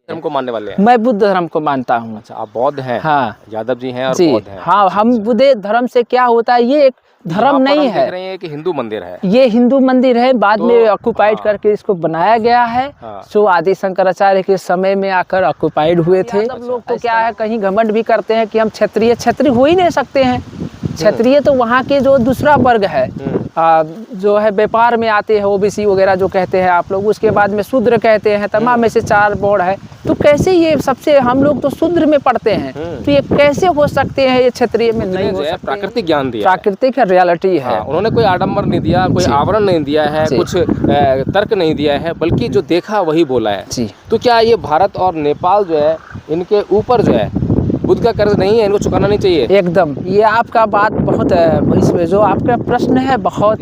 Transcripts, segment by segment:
धर्म को मानने वाले हैं? मैं बुद्ध धर्म को मानता हूँ। अच्छा, आप बौद्ध हैं? हाँ यादव जी हैं और जी बौद्ध हैं। हाँ, हम बुद्ध धर्म से क्या होता है, ये एक धर्म नहीं है। देख रहे हैं कि हिंदू मंदिर है, ये हिंदू मंदिर है, बाद में ऑक्युपाइड करके इसको बनाया गया है। जो आदि शंकराचार्य के समय में आकर ऑक्युपाइड हुए थे। सब लोग तो क्या है, कहीं घमंड भी करते हैं कि हम क्षत्रिय हो ही नहीं सकते हैं। क्षत्रिय तो वहाँ के जो दूसरा वर्ग है, जो है व्यापार में आते हैं, ओबीसी वगैरह जो कहते हैं आप लोग, उसके बाद में शूद्र कहते हैं, तमाम में से 4 बोर्ड है। तो कैसे ये सबसे, हम लोग तो शूद्र में पढ़ते हैं, तो ये कैसे हो सकते हैं, ये क्षत्रिय में नहीं हो सकते। प्राकृतिक ज्ञान दिया, प्राकृतिक रियलिटी है। उन्होंने कोई आडंबर नहीं दिया, कोई आवरण नहीं दिया है, कुछ तर्क नहीं दिया है, बल्कि जो देखा वही बोला है जी। तो क्या ये भारत और नेपाल जो है, इनके ऊपर जो है बुद्ध का कर्ज नहीं है, इनको चुकाना नहीं चाहिए? एकदम, ये आपका बात बहुत इसमें जो आपका प्रश्न है बहुत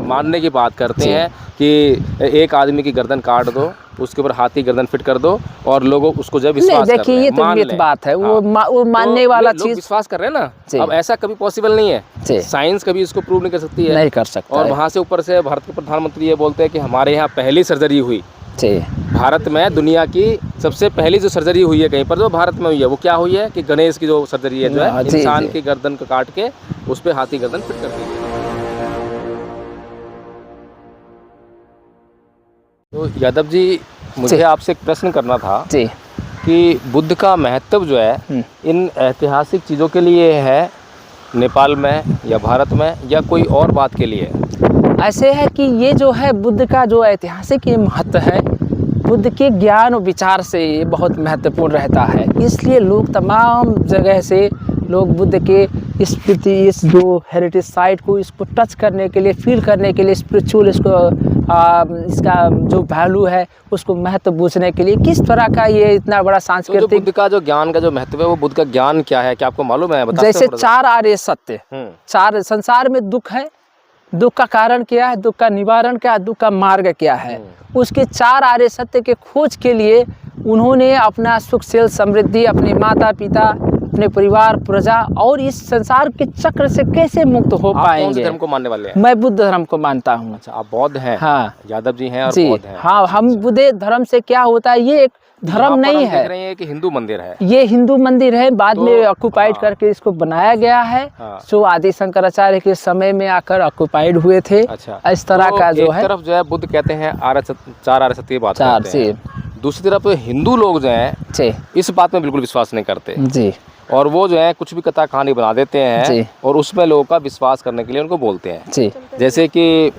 मानने की बात करते हैं कि एक आदमी की गर्दन काट दो, उसके ऊपर हाथी गर्दन फिट कर दो और लोग उसको जब विश्वास कर रहे हैं, देखिए ये तो मिथ बात है। वो मानने वाला चीज विश्वास कर रहे हैं ना। अब ऐसा कभी पॉसिबल नहीं है, साइंस कभी इसको प्रूव नहीं कर सकती है, नहीं कर सकता। और वहाँ से ऊपर से भारत के प्रधानमंत्री ये बोलते हैं कि हमारे यहाँ पहली सर्जरी हुई भारत में, दुनिया की सबसे पहली जो सर्जरी हुई है कहीं पर, जो भारत में हुई है, वो क्या हुई है कि गणेश की जो सर्जरी है, जो है इंसान की गर्दन को काट के उस पे हाथी गर्दन फिट कर दी। तो यादव जी, मुझे आपसे एक प्रश्न करना था जी, कि बुद्ध का महत्व जो है इन ऐतिहासिक चीज़ों के लिए है नेपाल में या भारत में, या कोई और बात के लिए? ऐसे है कि ये जो है बुद्ध का जो ऐतिहासिक महत्व है, बुद्ध के ज्ञान और विचार से ये बहुत महत्वपूर्ण रहता है। इसलिए लोग तमाम जगह से लोग बुद्ध के इस जो हेरिटेज साइट को, इसको टच करने के लिए, फील करने के लिए, स्पिरिचुअल इसका जो वैल्यू है उसको महत्व बूझने के लिए, किस तरह का ये इतना बड़ा सांस्कृतिक। तो बुद्ध का जो ज्ञान का जो महत्व है, वो बुद्ध का ज्ञान क्या है, क्या आपको मालूम है? जैसे 4 आर्य सत्य, 4 संसार में दुख है, दुख का कारण क्या है, दुख का निवारण क्या है, दुख का मार्ग क्या है, उसके 4 आर्य सत्य के खोज के लिए उन्होंने अपना सुख सेल समृद्धि, अपने माता पिता, अपने परिवार, प्रजा और इस संसार के चक्र से कैसे मुक्त हो पाएंगे। कौन से धर्म को मानने वाले हैं? मैं बुद्ध धर्म को मानता हूँ। अच्छा, आप बौद्ध हैं? हाँ, यादव जी हैं और जी बौद्ध हैं। हाँ, हम बुद्ध धर्म से क्या होता है, ये एक धर्म नहीं है। देख रहे हैं कि हिंदू मंदिर है, ये हिंदू मंदिर है, बाद में ऑक्युपाइड करके इसको बनाया गया है। जो आदि शंकराचार्य के समय में आकर ऑक्युपाइड हुए थे। अच्छा, इस तरह का जो है, एक तरफ जो है बुद्ध कहते हैं 4 आर्य सत्य की बात करते हैं, दूसरी तरफ हिंदू लोग जो हैं इस बात में बिल्कुल विश्वास नहीं करते जी, और वो जो है कुछ भी कथा कहानी बना देते हैं और उसमें लोगों का विश्वास करने के लिए उनको बोलते हैं जी। जैसे कि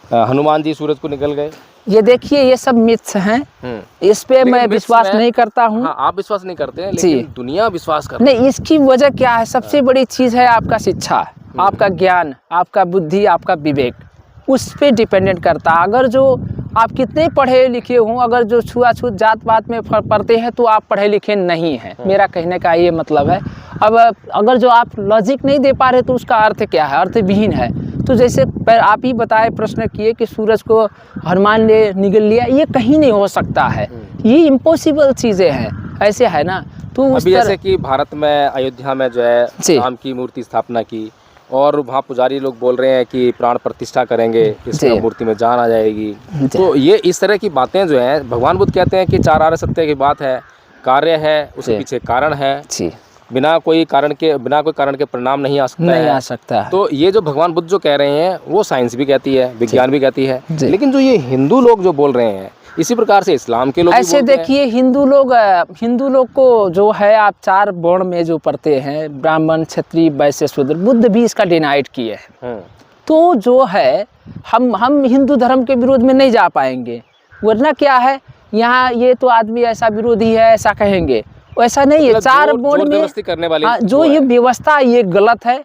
हनुमान जी सूरज को निकल गए, ये देखिए ये सब मिथ्स हैं, इस पे मैं विश्वास नहीं करता हूँ। हाँ, आप विश्वास नहीं करते हैं, लेकिन दुनिया विश्वास करती है। नहीं, इसकी वजह क्या है, सबसे बड़ी चीज़ है आपका शिक्षा, आपका ज्ञान, आपका बुद्धि, आपका विवेक, उस पे डिपेंडेंट करता है। अगर जो आप कितने पढ़े लिखे हों, अगर जो छुआछूत जात पात में पढ़ते हैं तो आप पढ़े लिखे नहीं हैं, मेरा कहने का ये मतलब है। अब अगर जो आप लॉजिक नहीं दे पा रहे तो उसका अर्थ क्या है, अर्थविहीन है। तो जैसे आप ही बताए, प्रश्न किए कि सूरज को हनुमान ने निगल लिया, ये कहीं नहीं हो सकता है, ये इम्पॉसिबल चीज़ें हैं, ऐसे है ना। तो अभी जैसे कि भारत में अयोध्या में जो है राम की मूर्ति स्थापना की, और वहाँ पुजारी लोग बोल रहे हैं कि प्राण प्रतिष्ठा करेंगे, इसमें मूर्ति में जान आ जाएगी। तो ये इस तरह की बातें जो हैं, भगवान बुद्ध कहते हैं कि 4 आर्य सत्य की बात है, कार्य है, उसके पीछे कारण है, बिना कोई कारण के परिणाम नहीं आ सकता है। तो ये जो भगवान बुद्ध जो कह रहे हैं वो साइंस भी कहती है, विज्ञान भी कहती है, लेकिन जो ये हिंदू लोग जो बोल रहे हैं, इसी प्रकार से इस्लाम के लोग ऐसे देखिए, हिंदू लोग को जो है, आप 4 वर्ण में जो पढ़ते हैं, ब्राह्मण, क्षत्रिय, वैश्य, शूद्र, बुद्ध भी इसका डिनाइड किए हैं। तो जो है हम हिंदू धर्म के विरोध में नहीं जा पाएंगे, वरना क्या है, यहाँ ये तो आदमी ऐसा विरोधी है ऐसा कहेंगे, वैसा नहीं है। 4 वर्ण में करने वाले जो ये व्यवस्था, ये गलत है।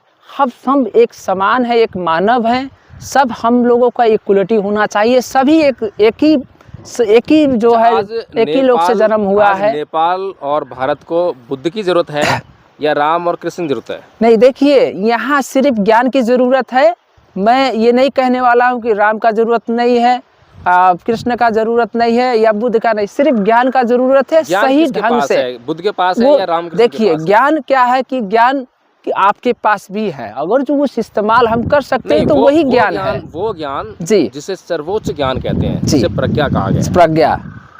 हम एक समान है, एक मानव है, सब हम लोगों का इक्वलिटी होना चाहिए, सभी एक ही जो है, एक ही लोग से जन्म हुआ है। नेपाल और भारत को बुद्ध की जरूरत है या राम और कृष्ण की जरूरत है? नहीं, देखिए यहाँ सिर्फ ज्ञान की जरूरत है। मैं ये नहीं कहने वाला हूँ कि राम का जरूरत नहीं है, कृष्ण का जरूरत नहीं है, या बुद्ध का नहीं, सिर्फ ज्ञान का जरूरत है। सही ढंग से बुद्ध के पास है या राम? देखिए ज्ञान क्या है कि ज्ञान कि आपके पास भी है, अगर जो उस इस्तेमाल हम कर सकते हैं तो वही ज्ञान है। वो ज्ञान जी, जिसे सर्वोच्च ज्ञान कहते हैं, जिसे प्रज्ञा कहा गया। प्रज्ञा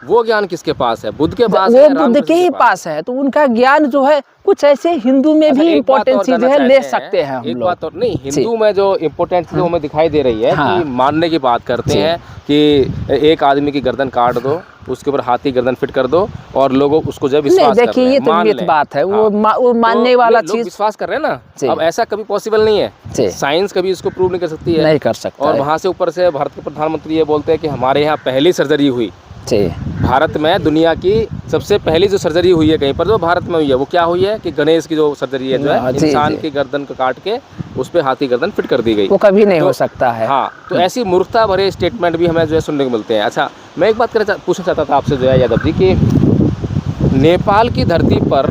वो ज्ञान किसके पास है? बुद्ध के पास वो है, बुद्ध रामकृष्ण के ही पास है, तो उनका ज्ञान जो है कुछ ऐसे हिंदू में अच्छा, भी एक बात इम्पोर्टेंट और चीजें जानना है, ले चाहते सकते हैं हम एक लोग। बात और नहीं, हिंदू में जो इम्पोर्टेंट चीज़ हमें दिखाई दे रही है हाँ। कि मानने की बात करते जी। हैं कि एक आदमी की गर्दन काट दो, उसके ऊपर हाथी गर्दन फिट कर दो और लोग उसको जब नहीं, विश्वास कर देखिए रहे ये हैं, तो मान मिथ लें। बात है, वो हाँ। वो मानने तो वाला लोग चीज विश्वास कर रहे हैं जी। ना, अब ऐसा कभी पॉसिबल नहीं जी। है, साइंस कभी इसको प्रूव नहीं कर सकती है, नहीं कर सकता और है। वहाँ से ऊपर से भारत के प्रधानमंत्री ये बोलते हैं कि हमारे यहाँ पहली सर्जरी हुई, जी। भारत में दुनिया की सबसे पहली जो सर्जरी हुई है कहीं पर, जो भारत में हुई है, वो क्या हुई है कि गणेश की जो सर्जरी है, जो है जी, इंसान जी। की गर्दन को काट के उस पे हाथी गर्दन फिट कर दी गई। वो कभी नहीं तो हो सकता है। हाँ, तो ऐसी मूर्खता भरे स्टेटमेंट भी हमें जो है सुनने को मिलते हैं। अच्छा, मैं एक बात पूछना चाहता था आपसे जो है यादव जी, कि नेपाल की धरती पर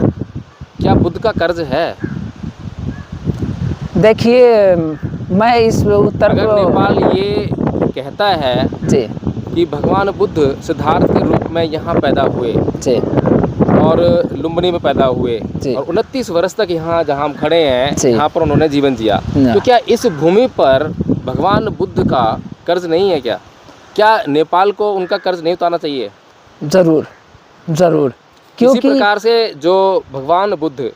क्या बुद्ध का कर्ज है? देखिए, मैं इस उत्तर अगर को नेपाल ये कहता है जी कि भगवान बुद्ध सिद्धार्थ के रूप में यहाँ पैदा हुए जी और लुम्बिनी में पैदा हुए जी। और 29 वर्ष तक यहाँ जहाँ हम खड़े हैं, जी। यहाँ पर उन्होंने जीवन जिया, तो क्या इस भूमि पर भगवान बुद्ध का कर्ज नहीं है? क्या नेपाल को उनका कर्ज नहीं उतारना चाहिए? जरूर जरूर, इसी क्योंकि प्रकार से जो भगवान बुद्ध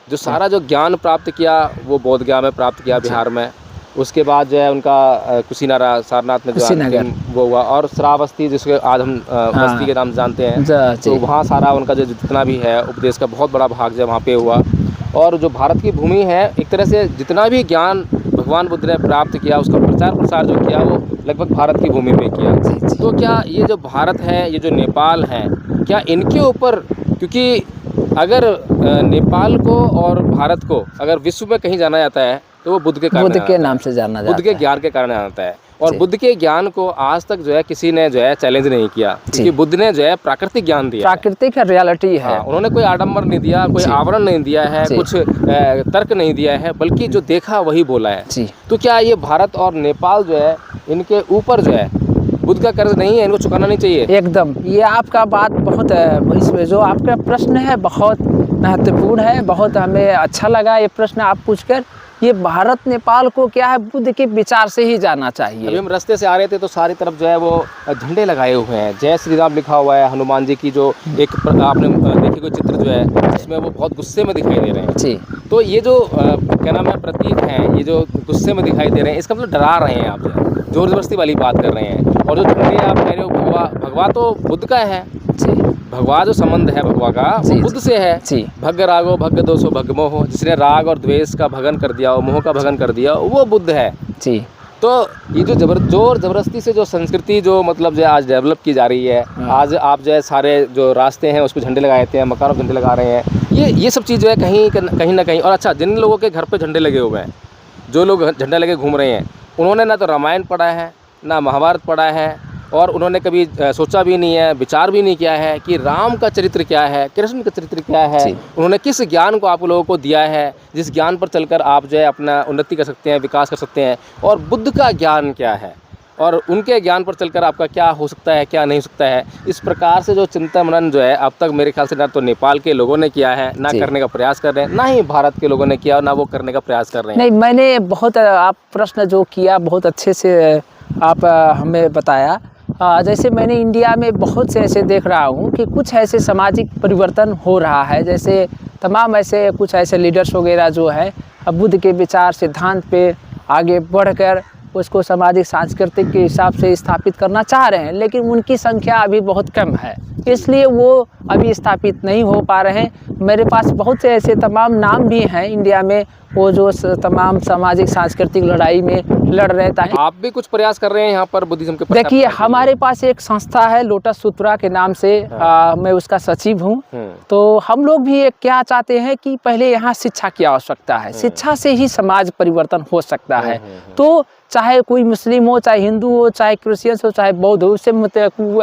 जो सारा जो ज्ञान प्राप्त किया वो बोध गया में प्राप्त किया बिहार में, उसके बाद जो है उनका कुशीनारा सारनाथ में जो अंतिम वो हुआ, और श्रावस्ती जिसके आज हम बस्ती के नाम से जानते हैं, तो वहाँ सारा उनका जो जितना भी है उपदेश का बहुत बड़ा भाग जो वहाँ पे हुआ। और जो भारत की भूमि है, एक तरह से जितना भी ज्ञान भगवान बुद्ध ने प्राप्त किया उसका प्रचार प्रसार जो किया वो लगभग भारत की भूमि में किया। तो क्या ये जो भारत है, ये जो नेपाल है, क्या इनके ऊपर, क्योंकि अगर नेपाल को और भारत को अगर विश्व में कहीं जाना जाता है तो वो बुद्ध के नाम से जाना जाता है, बुद्ध के ज्ञान के कारण जाता है, और बुद्ध के ज्ञान को आज तक जो है किसी ने जो है चैलेंज नहीं किया, क्योंकि बुद्ध ने जो है प्राकृतिक ज्ञान दिया, प्राकृतिक रियलिटी है। उन्होंने कोई आडंबर नहीं दिया, कोई आवरण नहीं दिया है, कुछ तर्क नहीं दिया है, बल्कि जो देखा वही बोला है। तो क्या ये भारत और नेपाल जो है इनके ऊपर जो है बुद्ध का कर्ज नहीं है, इनको चुकाना नहीं चाहिए? एकदम, ये आपका बात बहुत इसमें जो आपका प्रश्न है बहुत महत्वपूर्ण है, बहुत हमें अच्छा लगा ये प्रश्न आप पूछकर। ये भारत नेपाल को क्या है, बुद्ध के विचार से ही जाना चाहिए। अभी हम रास्ते से आ रहे थे तो सारी तरफ जो है वो झंडे लगाए हुए हैं, जय श्री राम लिखा हुआ है, हनुमान जी की जो एक आपने देखी कोई चित्र जो है इसमें वो बहुत गुस्से में दिखाई दे रहे हैं जी। तो ये जो क्या नाम है प्रतीक हैं, ये जो गुस्से में दिखाई दे रहे हैं, इसका मतलब डरा रहे हैं आप, जोर जबरदस्ती वाली बात कर रहे हैं। और जो झंडे आप कह रहे हो भगवा तो बुद्ध का है, भगवा जो संबंध है भगवा का वो बुद्ध से है। भग रागो भग दोषो भग मोह, जिसने राग और द्वेष का भगन कर दिया, मोह का भगन कर दिया, वो बुद्ध है। तो ये जो जोर जबरदस्ती से जो संस्कृति जो मतलब जो आज डेवलप की जा रही है, आज आप जो है सारे जो रास्ते हैं उस पर झंडे लगाए थे, मकानों पर झंडे लगा रहे हैं, ये सब चीज़ जो है कहीं ना कहीं। और अच्छा, जिन लोगों के घर पे झंडे लगे हुए हैं, जो लोग झंडे लगे घूम रहे हैं, उन्होंने ना तो रामायण पढ़ा है, ना महाभारत पढ़ा है, और उन्होंने कभी सोचा भी नहीं है, विचार भी नहीं किया है कि राम का चरित्र क्या है, कृष्ण का चरित्र क्या है, उन्होंने किस ज्ञान को आप लोगों को दिया है, जिस ज्ञान पर चलकर आप जो है अपना उन्नति कर सकते हैं, विकास कर सकते हैं, और बुद्ध का ज्ञान क्या है, और उनके ज्ञान पर चलकर आपका क्या हो सकता है, क्या नहीं हो सकता है। इस प्रकार से जो चिंतन मनन जो है अब तक मेरे ख्याल से ना तो नेपाल के लोगों ने किया है, ना करने का प्रयास कर रहे हैं, ना ही भारत के लोगों ने किया, ना वो करने का प्रयास कर रहे हैं। नहीं, मैंने बहुत आप प्रश्न जो किया बहुत अच्छे से आप हमें बताया। जैसे मैंने इंडिया में बहुत से ऐसे देख रहा हूँ कि कुछ ऐसे सामाजिक परिवर्तन हो रहा है, जैसे तमाम ऐसे कुछ ऐसे लीडर्स वगैरह जो है अब बुद्ध के विचार सिद्धांत पे आगे बढ़कर उसको सामाजिक सांस्कृतिक के हिसाब से स्थापित करना चाह रहे हैं, लेकिन उनकी संख्या अभी बहुत कम है, इसलिए वो अभी स्थापित नहीं हो पा रहे हैं। मेरे पास बहुत से ऐसे तमाम नाम भी हैं इंडिया में, वो जो तमाम सामाजिक सांस्कृतिक लड़ाई में लड़ रहे हैं। आप भी कुछ प्रयास कर रहे हैं यहाँ पर बुद्धिज्म के? देखिए, हमारे पास एक संस्था है लोटस सूत्रा के नाम से, मैं उसका सचिव हूँ। तो हम लोग भी एक क्या चाहते हैं कि पहले यहाँ शिक्षा की आवश्यकता है, शिक्षा से ही समाज परिवर्तन हो सकता है। तो चाहे कोई मुस्लिम हो, चाहे हिंदू हो, चाहे क्रिश्चियंस हो, चाहे बौद्ध हो, उससे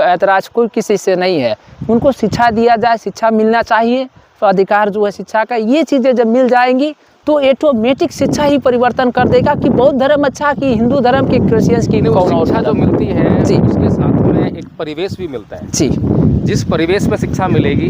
ऐतराज कोई किसी से नहीं है। उनको शिक्षा दिया जाए, शिक्षा मिलना चाहिए, तो अधिकार जो है शिक्षा का, ये चीज़ें जब मिल जाएंगी तो ऑटोमेटिक शिक्षा ही परिवर्तन कर देगा कि बौद्ध धर्म अच्छा, कि हिंदू धर्म, की क्रिश्चियंस की कौन और शिक्षा जो मिलती है जी, उसके साथ में एक परिवेश भी मिलता है जी। जिस परिवेश में शिक्षा मिलेगी,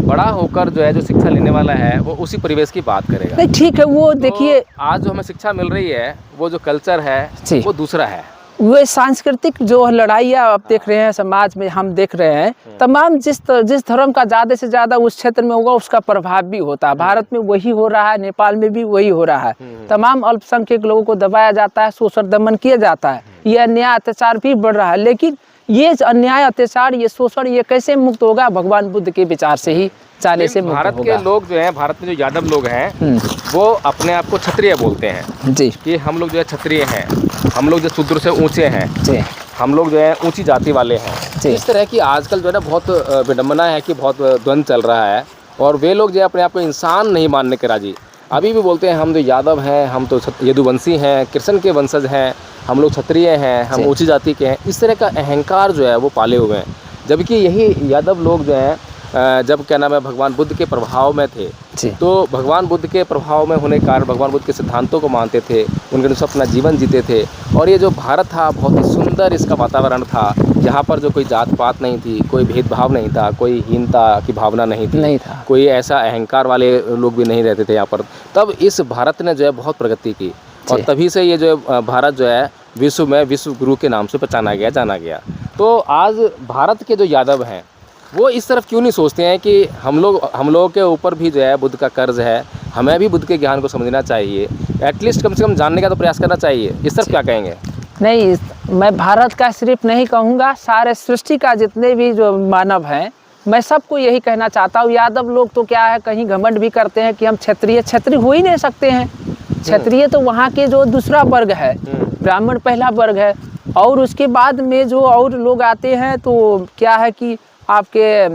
बड़ा होकर जो है जो शिक्षा लेने वाला है वो उसी परिवेश की बात करेगा। नहीं, ठीक है, वो देखिए आज जो हमें शिक्षा मिल रही है वो जो कल्चर है वो दूसरा है। वे सांस्कृतिक जो लड़ाइयाँ आप देख रहे हैं समाज में, हम देख रहे हैं तमाम जिस धर्म का ज़्यादा से ज़्यादा उस क्षेत्र में होगा उसका प्रभाव भी होता है। भारत में वही हो रहा है, नेपाल में भी वही हो रहा है। तमाम अल्पसंख्यक लोगों को दबाया जाता है, शोषण दमन किया जाता है, ये अन्याय अत्याचार भी बढ़ रहा है। लेकिन ये अन्याय अत्याचार, ये शोषण, ये कैसे मुक्त होगा? भगवान बुद्ध के विचार से ही जाने से मुक्त भारत होगा। के लोग जो हैं, भारत में जो यादव लोग हैं वो अपने आप को क्षत्रिय बोलते हैं जी, कि हम लोग जो है क्षत्रिय हैं, हम लोग जो शूद्र से ऊंचे हैं, जी, हम लोग जो है ऊंची जाति वाले हैं। इस तरह की आजकल जो है ना बहुत विडम्बना है कि बहुत द्वंद्व चल रहा है और वे लोग जो है अपने आप को इंसान नहीं मानने के राजी। अभी भी बोलते हैं हम जो यादव हैं, हम तो यदुवंशी हैं, कृष्ण के वंशज हैं, हम लोग क्षत्रिय हैं, हम ऊंची जाति के हैं। इस तरह का अहंकार जो है वो पाले हुए हैं। जबकि यही यादव लोग जो हैं जब क्या नाम है भगवान बुद्ध के प्रभाव में थे, तो भगवान बुद्ध के प्रभाव में होने के कारण भगवान बुद्ध के सिद्धांतों को मानते थे, उनके अनुसार अपना जीवन जीते थे। और ये जो भारत था बहुत ही सुंदर इसका वातावरण था, जहाँ पर जो कोई जात पात नहीं थी, कोई भेदभाव नहीं था, कोई हीनता की भावना नहीं थी, नहीं था, कोई ऐसा अहंकार वाले लोग भी नहीं रहते थे यहाँ पर। तब इस भारत ने जो है बहुत प्रगति की और तभी से ये जो भारत जो है विश्व में विश्व गुरु के नाम से पहचाना गया, जाना गया। तो आज भारत के जो यादव हैं वो इस तरफ क्यों नहीं सोचते हैं कि हम लोगों के ऊपर भी जो है बुद्ध का कर्ज है, हमें भी बुद्ध के ज्ञान को समझना चाहिए, एटलीस्ट कम से कम जानने का तो प्रयास करना चाहिए। इस तरफ क्या कहेंगे? नहीं, मैं भारत का सिर्फ नहीं कहूँगा, सारे सृष्टि का जितने भी जो मानव हैं, मैं सबको यही कहना चाहता हूँ। यादव लोग तो क्या है, कहीं घमंड भी करते हैं कि हम क्षत्रिय हो ही नहीं सकते हैं। क्षत्रिय तो वहाँ के जो दूसरा वर्ग है, ब्राह्मण पहला वर्ग है, और उसके बाद में जो और लोग आते हैं तो क्या है कि आपके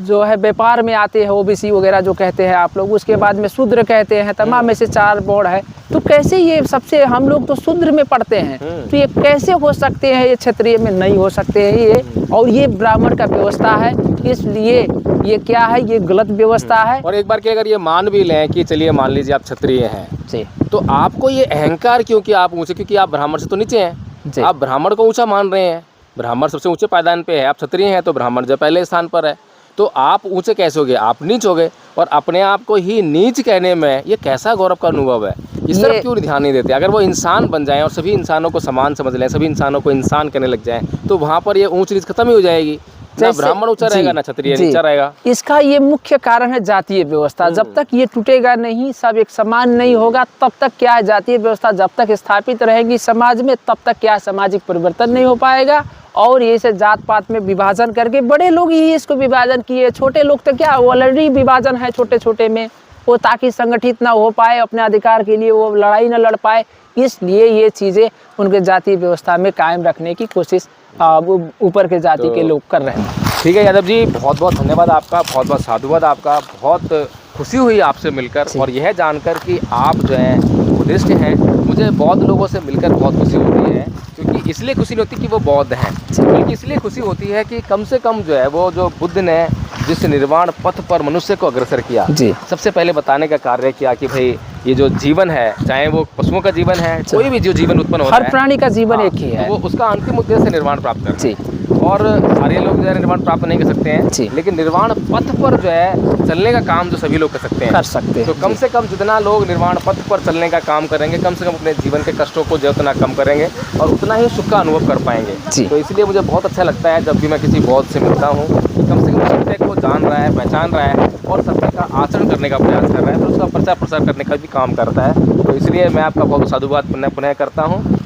जो है व्यापार में आते हैं, ओबीसी वगैरह जो कहते हैं आप लोग, उसके बाद में शूद्र कहते हैं, तमाम में से 4 बोर्ड है। तो कैसे ये सबसे, हम लोग तो शूद्र में पढ़ते हैं, तो ये कैसे हो सकते हैं? ये क्षत्रिय में नहीं हो सकते हैं ये, और ये ब्राह्मण का व्यवस्था है, इसलिए ये क्या है, ये गलत व्यवस्था है। और एक बार कि अगर ये मान भी लें कि चलिए मान लीजिए आप क्षत्रिय हैं जी, तो आपको ये अहंकार क्यों कि आप ऊँचे, क्योंकि आप ब्राह्मण से तो नीचे हैं, आप ब्राह्मण को ऊँचा मान रहे हैं। ब्राह्मण सबसे ऊंचे पायदान पे है, आप क्षत्रिय हैं तो ब्राह्मण जो पहले स्थान पर है, तो आप ऊंचे कैसे हो गए? आप नीच हो गए। और अपने आप को ही नीच कहने में ये कैसा गौरव का अनुभव है? इस तरफ क्यों ध्यान नहीं देते? अगर वो इंसान बन जाएं और सभी इंसानों को समान समझ लें, सभी इंसानों को इंसान कहने लग जाएं, तो वहाँ पर ये ऊंच नीच खत्म ही हो जाएगी। ना ब्राह्मण ऊंचा रहेगा, ना क्षत्रिय नीचा रहेगा। इसका ये मुख्य कारण है जातीय व्यवस्था। जब तक ये टूटेगा नहीं, सब एक समान नहीं होगा, तब तक क्या है, जातीय व्यवस्था जब तक स्थापित रहेगी समाज में, तब तक क्या सामाजिक परिवर्तन नहीं हो पाएगा। और ये से जात पात में विभाजन करके, बड़े लोग ही इसको विभाजन किए, छोटे लोग तो क्या ऑलरेडी विभाजन है छोटे छोटे में, वो ताकि संगठित ना हो पाए, अपने अधिकार के लिए वो लड़ाई ना लड़ पाए, इसलिए ये चीज़ें उनके जातीय व्यवस्था में कायम रखने की कोशिश ऊपर के जाति के लोग कर रहे हैं। ठीक है यादव जी, बहुत बहुत धन्यवाद आपका, बहुत बहुत साधुवाद आपका। बहुत खुशी हुई आपसे मिलकर और यह जानकर कि आप जो हैं बुद्धिस्ट हैं। मुझे बौद्ध लोगों से मिलकर बहुत खुशी होती है, क्योंकि इसलिए खुशी नहीं होती कि वो बौद्ध हैं, बल्कि इसलिए खुशी होती है कि कम से कम जो है वो जो बुद्ध ने जिस निर्वाण पथ पर मनुष्य को अग्रसर किया, सबसे पहले बताने का कार्य किया कि भाई ये जो जीवन है, चाहे वो पशुओं का जीवन है, कोई भी जो जीवन उत्पन्न होता है, हर प्राणी का जीवन एक ही है, तो वो उसका अंतिम उद्देश्य निर्वाण प्राप्त करना है। और सारे लोग जो है निर्वाण प्राप्त नहीं कर सकते हैं, लेकिन निर्वाण पथ पर जो है चलने का काम जो सभी लोग कर सकते हैं। तो कम से कम जितना लोग निर्वाण पथ पर चलने का काम करेंगे, कम से कम अपने जीवन के कष्टों को जो उतना कम करेंगे और उतना ही सुख का अनुभव कर पाएंगे। तो इसलिए मुझे बहुत अच्छा लगता है जब भी मैं किसी बौद्ध से मिलता हूँ कि कम से कम सत्य को जान रहा है, पहचान रहा है और सत्य का आचरण करने का प्रयास कर रहा है, तो उसका प्रचार प्रसार करने का भी काम करता है। तो इसलिए मैं आपका बहुत साधुवाद पुनः करता हूँ।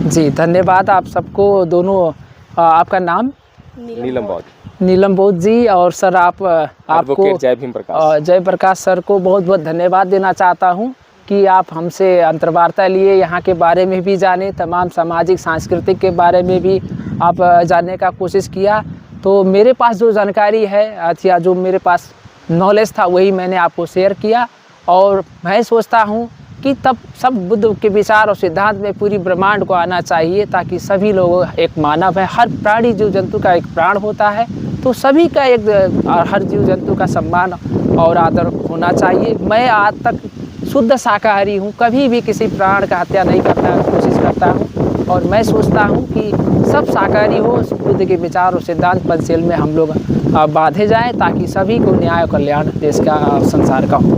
जी धन्यवाद आप सबको दोनों। आपका नाम? नीलम बौद्ध। नीलम बौद्ध जी। और सर आपको जय भीम प्रकाश, जय प्रकाश सर को बहुत बहुत धन्यवाद देना चाहता हूँ कि आप हमसे अंतर्वार्ता लिए, यहाँ के बारे में भी जाने, तमाम सामाजिक सांस्कृतिक के बारे में भी आप जानने का कोशिश किया। तो मेरे पास जो जानकारी है या जो मेरे पास नॉलेज था वही मैंने आपको शेयर किया। और मैं सोचता हूँ कि तब सब बुद्ध के विचार और सिद्धांत में पूरी ब्रह्मांड को आना चाहिए, ताकि सभी लोग एक मानव है, हर प्राणी जीव जंतु का एक प्राण होता है, तो सभी का एक हर जीव जंतु का सम्मान और आदर होना चाहिए। मैं आज तक शुद्ध शाकाहारी हूँ, कभी भी किसी प्राण का हत्या नहीं करता कोशिश करता हूँ, और मैं सोचता हूँ कि सब शाकाहारी हो, बुद्ध के विचार और सिद्धांत पंचशील में हम लोग बांधे जाएँ, ताकि सभी को न्याय और कल्याण देश का संसार का हो।